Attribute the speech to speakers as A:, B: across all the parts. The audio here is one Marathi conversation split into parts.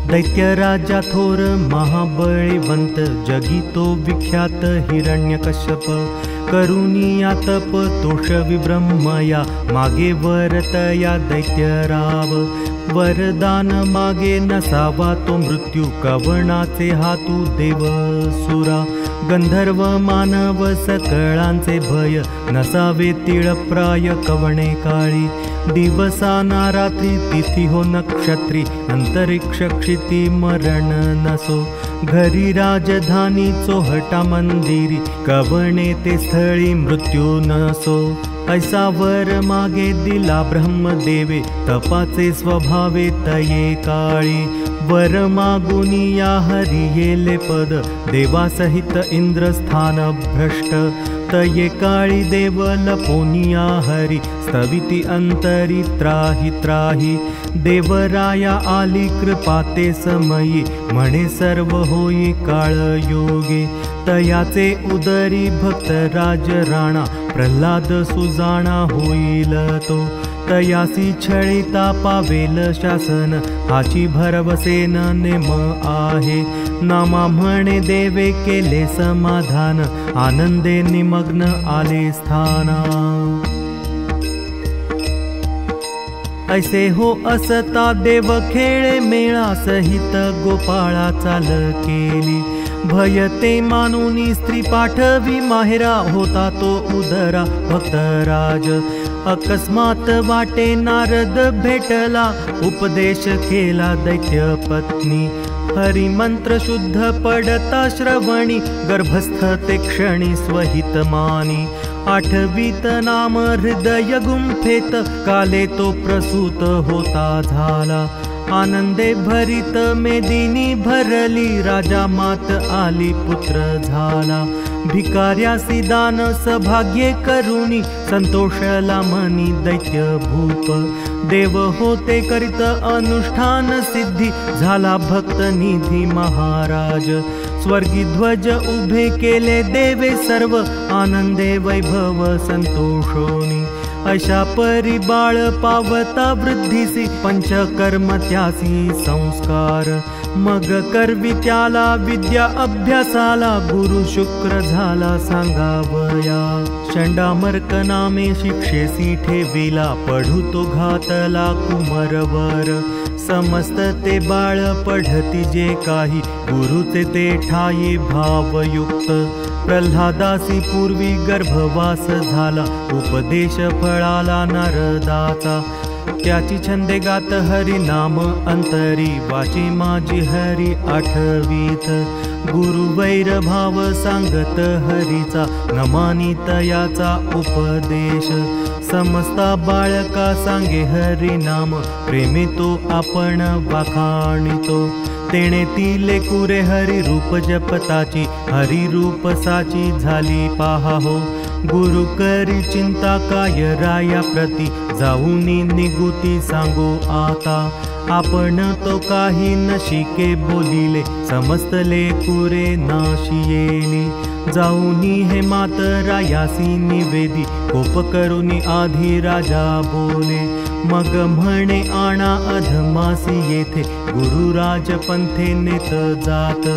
A: दैत्य राजा थोर महाबळीवंत, जगी तो विख्यात हिरण्यकश्यप। करुणिया तप तोष विब्रह्मया, मागे वरतया दैत्यराव। वरदान मागे नसावा तो मृत्यू, कवणाचे हातू देव सुरा। गंधर्व मानव सकळांचे भय, नसावे तिळप्राय कवणे काळी। दिवसाना रात्री तिथी हो नक्षत्री, अंतरिक्ष क्षिती मरण नसो। घरी राजधानी चोहटा मंदिरी, कवणे ते स्थळी मृत्यू नसो। ऐसा वर मागे दिला ब्रह्मदेवे, तपाचे स्वभावे तये काळी। वर मागुनिया हरी येले पद, देवासहित इंद्रस्थान भ्रष्ट। तये काळी देव लपोनिया हरी, स्तविती अंतरी त्राही त्राही। देवराया आली कृपा ते समयी, म्हणे सर्व होई काळ योगी। तयाचे उदरी भक्त राज राणा, प्रल्हाद सुजाणा होईल तो। तयासी छळिता पावेल शासन, हाची भरवसेन नेम आहे। नामा म्हणे देवे केले समाधान, आनंदे निमग्न आले स्थाना। ऐसे हो असता देव खेळे मेळा, सहित गोपाळा चाल केली। भयते मानुनी स्त्री पाठवी माहेरा, होता तो उदरा भक्तराज। अकस्मात वाटे नारद भेटला, उपदेश केला दैत्य पत्नी। हरिमंत्र शुद्ध पडता श्रवणी, गर्भस्थ ते क्षणी स्वहित मानी। आठवीत नाम हृदय गुंफेत, काले तो प्रसूत होता झाला। आनंदे भरित मेदिनी भरली, राजा मात आली पुत्र झाला। भिकार्यासी दान सभाग्ये करुणी, संतोषला मनी दैत्य भूप। देव होते करित अनुष्ठान सिद्धी, झाला भक्त निधी महाराज। स्वर्गी ध्वज उभे केले देवे सर्व, आनंदे वैभव संतोषोनी। अशा परी बाळ पावता वृद्धीसी, पंचकर्म त्यासी संस्कार। मग करवी त्याला विद्या अभ्यासाला, गुरु शुक्र झाला सांगावया। षंडामर्क नामे शिक्षेसी ठेविला, पढू तो घातला कुमरवर। समस्त ते बाळ पढती जे काही, गुरुचे ते ठाई भावयुक्त। प्रल्हादासी पूर्वी गर्भवास झाला, उपदेश फळाला नारदाचा। त्याची छंदे गात हरी नाम अंतरी, वाची माझी हरी आठवीत। गुरु वैर भाव सांगत हरीचा, नमानित याचा उपदेश। समस्ता बाळका सांगे हरी नाम, प्रेमे तो आपण वाखाणितो। तेणे ती लेकुरे हरी रूप जपताची, हरी रूप साची झाली पाहा हो। गुरु करी चिंता काय राया प्रती, जाऊनी निगुती सांगो आता। आपण तो काही न शिके बोलिले, समस्त लेकुरे नाशी येली। जाऊनी हे मातरायासी निवेदी, कोप करुनी आधी राजा बोले। मग म्हणे आणा अधमासी येथे, गुरुराज पंथे नेत जात।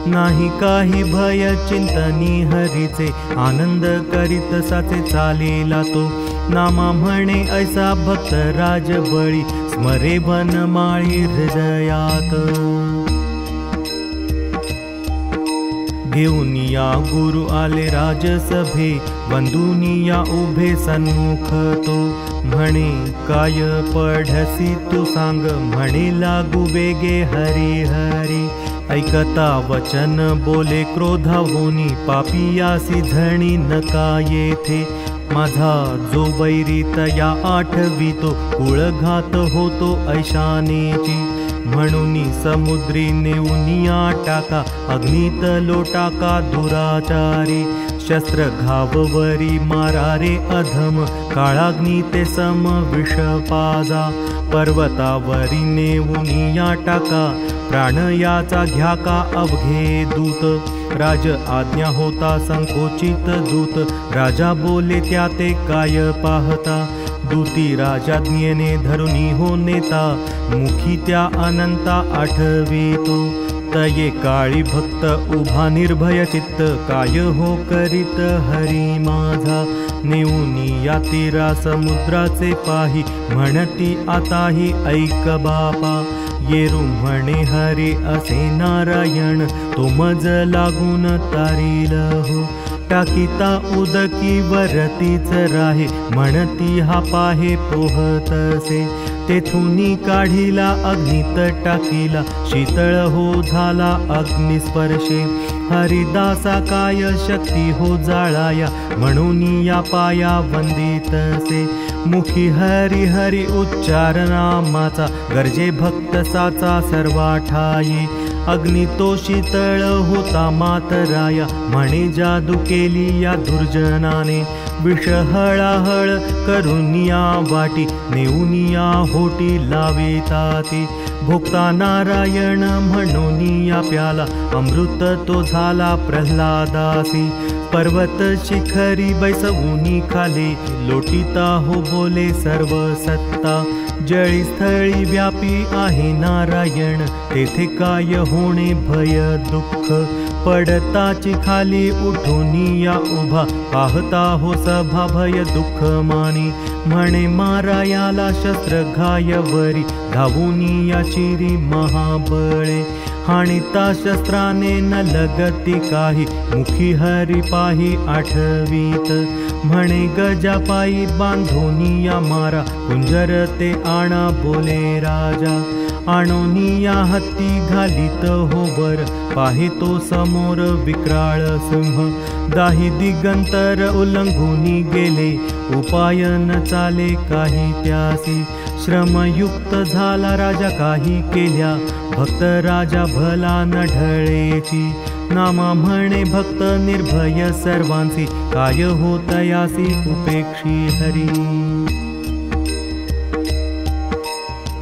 A: नाही काही भय चिंतनी हरीचे, आनंद करीत साचे चालेला तो। नामा म्हणे ऐसा भक्त राज बळी, स्मरे वनमाळी हृदयात। घेऊनिया गुरु आले राजसभे, वंदुनिया उभे सन्मुख तो। म्हणे काय पढसी तू सांग, म्हणे लागू वेगे हरी हरी। ऐकता वचन बोले क्रोधावोनी, पापियासी धणी नका येथे। माझा जो वैरी तया आठवितो, कुळघात होतो ऐशानेची। म्हणून समुद्री नेऊनिया टाका, अग्नीत लोटाका दुराचारी। शस्त्र घाववरी मारा रे अधम, काळाग्नी ते सम विष पाजा। पर्वतावरी नेऊनिया टाका, प्राण याचा घ्या का अवघे दूत। राज आज्ञा होता संकोचित दूत, राजा बोले त्या ते काय पाहता। दूती राजाज्ञेने धरुनी हो नेता, मुखी त्या अनंता आठवितो। तये काळी भक्त उभा निर्भय चित्त, काय हो करीत हरी माझा। नेऊनी या तीरा समुद्राचे पाही, म्हणती आताही ऐक बापा। येरू म्हणे हरी असे नारायण, तो मज लागून तारील हो। टाकीता उदकी वरतीच राहे, म्हणती हा पाहे पोहतसे। तेथुनी काढिला अग्नीत टाकीला, शीतळ हो झाला अग्निस्पर्शे। हरिदासा काय शक्ती हो जाळाया, म्हणून या पाया वंदितसे। मुखी हरी हरी उच्चार नामाचा, गरजे भक्त साचा सर्वा ठाये। अग्नि तो शीतळ होता मातराया, म्हणे जादू केली या दुर्जनाने। विष हळाहळ करुनिया वाटी, नेऊनिया होटी लाविताती। भोगता नारायण म्हणून या प्याला, अमृत तो झाला प्रल्हादासी। पर्वत शिखरी बैसवूनी खाले, लोटिता हो बोले सर्व सत्ता। जळी स्थळी व्यापी आहे नारायण, तेथे काय होणे भय दुःख। पडताची खाली उठूनी या उभा, पाहता हो सभा भय दुःख मानी। म्हणे मारायाला शस्त्र घायवरी, धावूनी या चिरी महाबळे। हाणिता शस्त्राने न लगती काही, मुखी हरी पाही आठवीत। म्हणे गजापायी बांधोनी या मारा, कुंजर ते आणा बोले राजा। आणोनी या हत्ती घालीत हो वर, पाहे तो समोर विक्राळ सिंह। दाही दिगंतर उल्लंघूनी गेले, उपाय न चाले काही त्यासी। श्रमयुक्त झाला राजा काही केल्या, भक्त राजा भला न ढळेची। नामा म्हणे भक्त निर्भय सर्वांसी, काय होत यासी उपेक्षी हरी।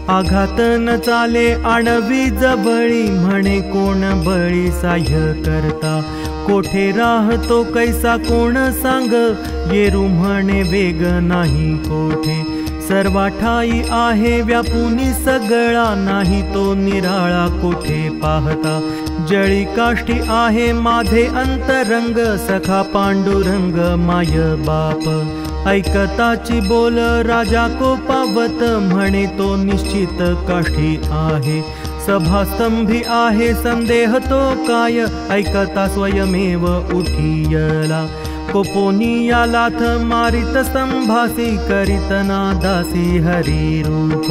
A: आघात न चाले आणवी जबळी, म्हणे कोण बळी साह्य करता। कोठे राहतो कैसा कोण सांग, येरू म्हणे वेग नाही कोठे। सर्वा ठाई आहे व्यापुनी सगळा, नाही तो निराळा कोठे पाहता। जळी काष्टी आहे माझे अंतरंग, सखा पांडुरंग माय बाप। ऐकताची बोल राजा कोपावत, म्हणे तो निश्चित काष्टी आहे। सभास्तंभी आहे संदेह तो काय, ऐकता स्वयमेव उठियला। कोपोनिया लाथ मारित स्तंभासी, करीत नादासी हरी रूप।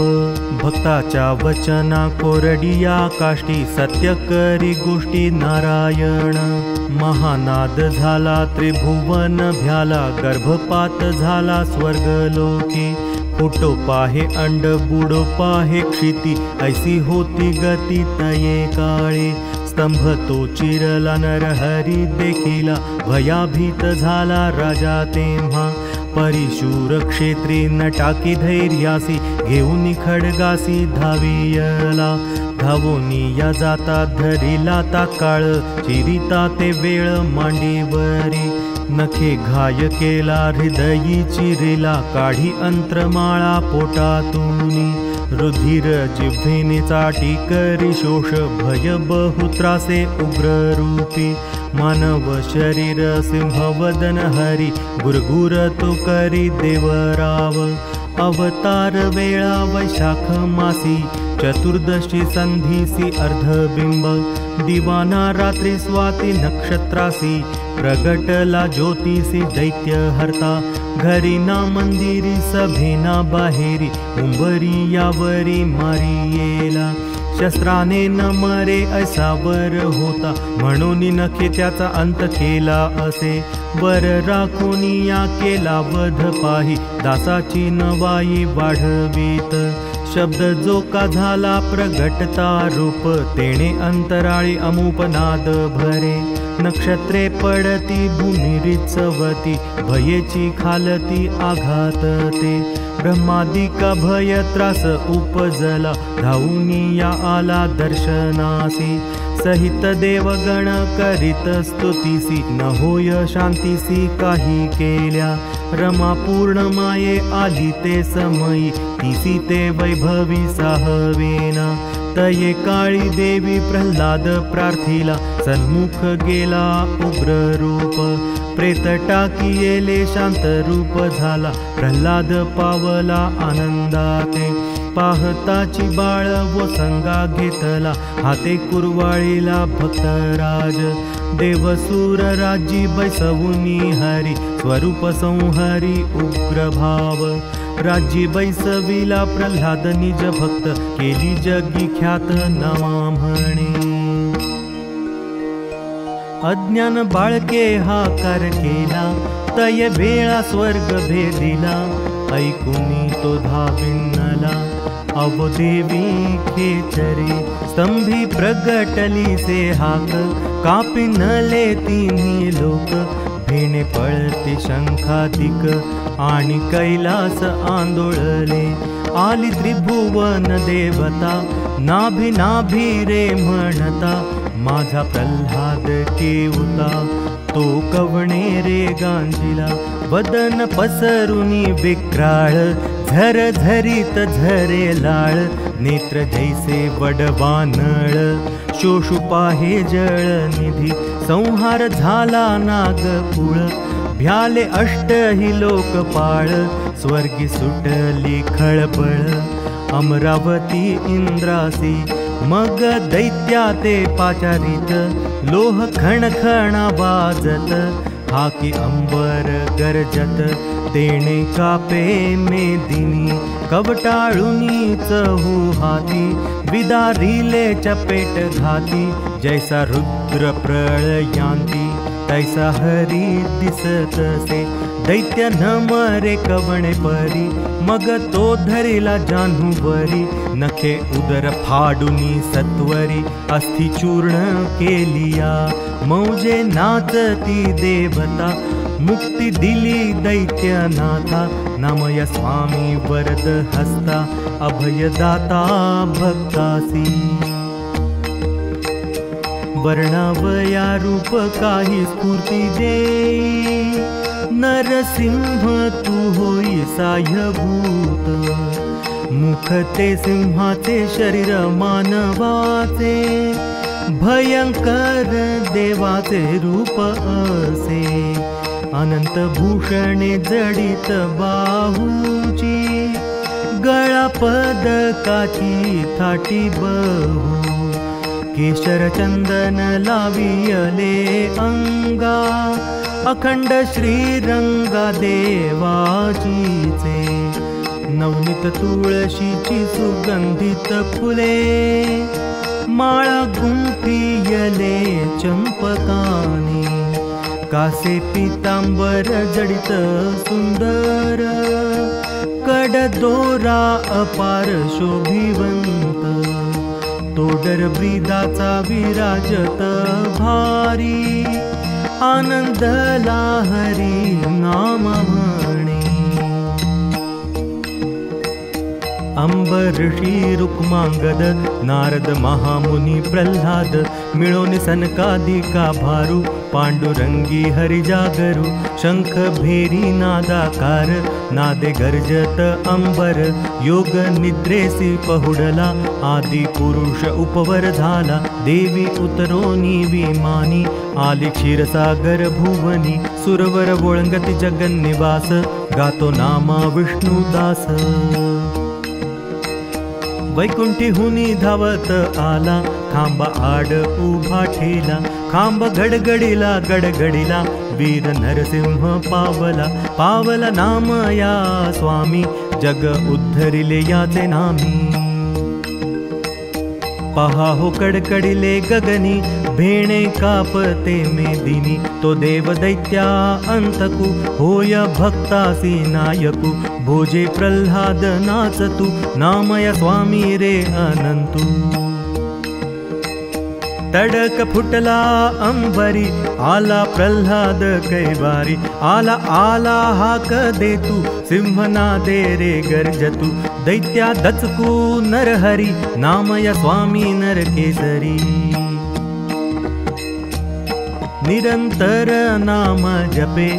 A: भक्ताच्या वचना कोरडिया काष्टी, सत्य करी गोष्टी नारायण। महानाद झाला त्रिभुवन भ्याला, गर्भपात झाला स्वर्गलोकी। फुटो पाहे अंड बुडो पाहे क्षिती, ऐसी होती गती तये काळे। स्तंभ तो चिरला नरहरी देखिला, भयाभीत झाला राजा तेव्हा। परिशूर क्षेत्री न टाकी धैर्यासी, घेऊन खडगासी धावियला। धावोनी या जाता धरिला तात्काळ, चिरिता ते वेळ मांडीवरी। नखे घाय केला हृदयी चिरिला, काढी अंत्रमाळा पोटातूनी। रुधिर जिव्हेने चाटी करी शोष, भय बहु त्रासे उग्र रूपी। मानव शरीर सिंहवदन हरी, गुरगुर तो करी देवराव। अवतार वेळा वैशाख मासी, चतुर्दशी संधीसी अर्धबिंब। दिवाना रात्री स्वाती नक्षत्रासी, प्रगटला ज्योतिषी दैत्य हरता। घरी ना मंदिरी सभेना बाहेरी, उंबरी यावरी मारी येला। शस्त्राने न मरे ऐसा वर होता, म्हणून नखे त्याचा अंत केला असे। वर राखोनी या केला वध पाही, दासाची नवाई वाढवीत। शब्द जो का झाला प्रगटता रूप, तेणे अंतराळी अमुपनाद भरे। नक्षत्रे पडती भूमी रिचवती, भयेची खालती आघात ते। ब्रह्मादिका भय त्रास उपजला, धावूनी या आला दर्शनासी। सहित देवगण करीत स्तुतीसी, न होय शांतीसी काही केल्या। रमा पूर्ण माये आली ते समयी तिसी ते वैभवी साहवेना तये काळी देवी प्रल्हाद प्रार्थिला सन्मुख गेला उग्र रूप प्रेत टाकियेले शांत रूप झाला प्रल्हाद पावला आनंदाते पाहताची बाळ व संगा घेतला हाते कुरवाळीला भक्तराज देवसूर राज्य बैसवुनी हरी स्वरूप संहारी उग्र भाव राज्य बैसविला प्रल्हाद निज भक्त केली जगी ख्यात नमा म्हणे अज्ञान बाळके हाकार केला तय वेळा स्वर्ग भेदिला ऐकुनी तो धाविन्नला अवदेवी खेचरी स्तंभी प्रगटली से हाक कापिनले तिन्ही लोक भेणे पळती शंखादिक आणि कैलास आंदोळले आली त्रिभुवन देवता नाभी नाभी रे म्हणता माझा प्रल्हाद केवता तो कवणे रे गांजिला वदन पसरुनी विक्राळ झर झरीत झरे लाळ नेत्र जैसे वडवानळ शोषु पाहे जळ निधी संहार झाला नागकुळ भ्याले अष्टही लोकपाळ स्वर्गी सुटली खळबळ अमरावती इंद्रासी मग दैत्या ते पाचारित लोह खणखणा वाजत हाकी अंबर गरजत तेणे कापे मेदिनी कवटाळुनी चहू हाती विदारिले चपेट घाती जैसा रुद्र प्रळयांती तैसा हरी दिसतसे दैत्य न मरे कवणे परी मग तो धरिला जान्हुवरी नखे उदर फाडुनी सत्वरी अस्थि चूर्ण केलिया मौजे नाचती देवता मुक्ति दिली दैत्यनाथा नामय स्वामी वरद हस्ता अभयदाता भक्तासी वर्णावया रूप काही स्फूर्ती दे नरसिंह तू होई साह्यभूत मुख ते सिंहाचे शरीर मानवाचे भयंकर देवाचे रूप असे अनंत भूषणे जडित बाहूची गळा पदकाची थाटी बहु केशर चंदन लावियले अंगा अखंड श्रीरंगा देवाचीचे नवनीत तुळशीची सुगंधित फुले माळा गुंफियले चंपकानी कासे पितांबर जडित सुंदर कड दोरा अपार शोभिवंत तोडर ब्रीदाचा विराजत भारी आनंद लाहरी नाम म्हणे अंबऋषी रुक्मांगद नारद महामुनी प्रल्हाद मिळून सनकादिका भारू पांडुरंगी हरि जागरू शंख भेरी नादाकार नादे गर्जत अंबर योग निद्रेसी पहुडला आदि पुरुष उपवर झाला देवी उतरोनी विमानी आली क्षीरसागर भुवनी सुरवर वोळंगती जगन्निवास गातो नामा विष्णुदास वैकुंठी हुनी धावत आला खांबा आड उभा ठेला खांब गडगडीला गडगडीला वीर नरसिंह पावला पावला नाम या स्वामी जग उद्धरिले याचे नामी पहा हो कडकडीले गगनी भेणे कापते मेदिनी तो देव दैत्या अंतकू होय भक्तासी नायकू भोजे प्रल्हाद नाचतू नामय स्वामी रे अनंतू तडक फुटला अंबरी आला प्रल्हाद कैवारी आला आला हाक देतू सिंहनादे रे गर्जतू दैत्या दचकू नरहरी नामय स्वामी नरकेसरी निरंतर नाम जपे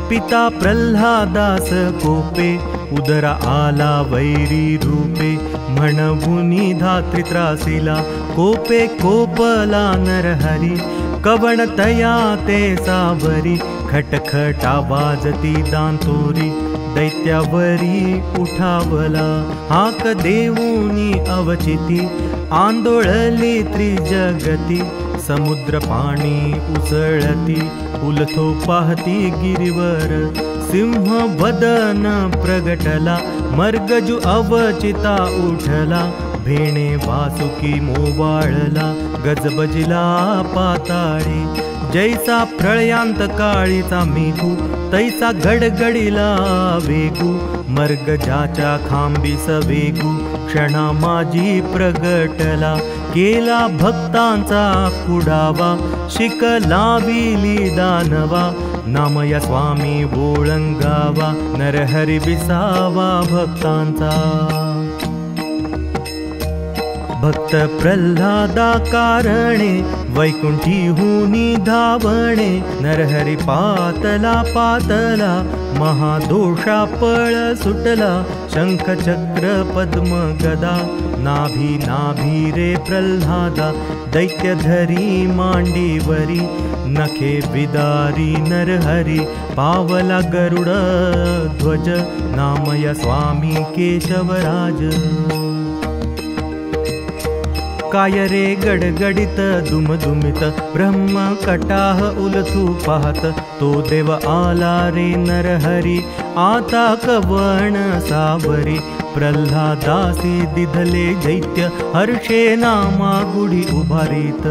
A: पिता प्रल्हादास कोपे, उदरा आला वैरी रूपे, म्हणुनी धात्री त्रासिला, कोपे कोपला नरहरी, कवण तया ते सावरी, खटखट आवाजती दांतोरी, दैत्यावरी उठावला, हाक देऊनी अवचिती, आंदोळली त्रिजगती, समुद्र पाणी उसळती, उलथो पाहती गिरीवर, सिंह वदन प्रगटला, मर्गजु अवचिता उठला, भेणे वासुकी मोवाळला, गजबजिला पाताळी, जैसा प्रळयांत काळीचा मेघू, तैसा गडगडिला वेगू, मर्ग ज्याच्या खांबीस वेगू, क्षणा माझी प्रगटला, केला भक्तांचा कुडावा, शिकलाविली दानवा, नामया स्वामी ओळंगावा, नरहरी विसावा भक्तांचा. भक्त प्रल्हादा कारणे, वैकुंठीहूनी धावणे, नरहरी पातला पातला, महादोषा पळ सुटला, शंख चक्र पद्म गदा, नाभी नाभी रे प्रल्हादा, दैत्य धरी मांडीवरी, नखे विदारी नरहरी, पावला गरुड ध्वज, नामया स्वामी केशवराज. काय रे गडगडित दुमदुमित, ब्रह्म कटाह उलथू पाहत, तो देव आला रे नरहरी, आता कवण सावरी, प्रल्हादासी दिधले दैत्य, हर्षे नामा गुढी उभारीत.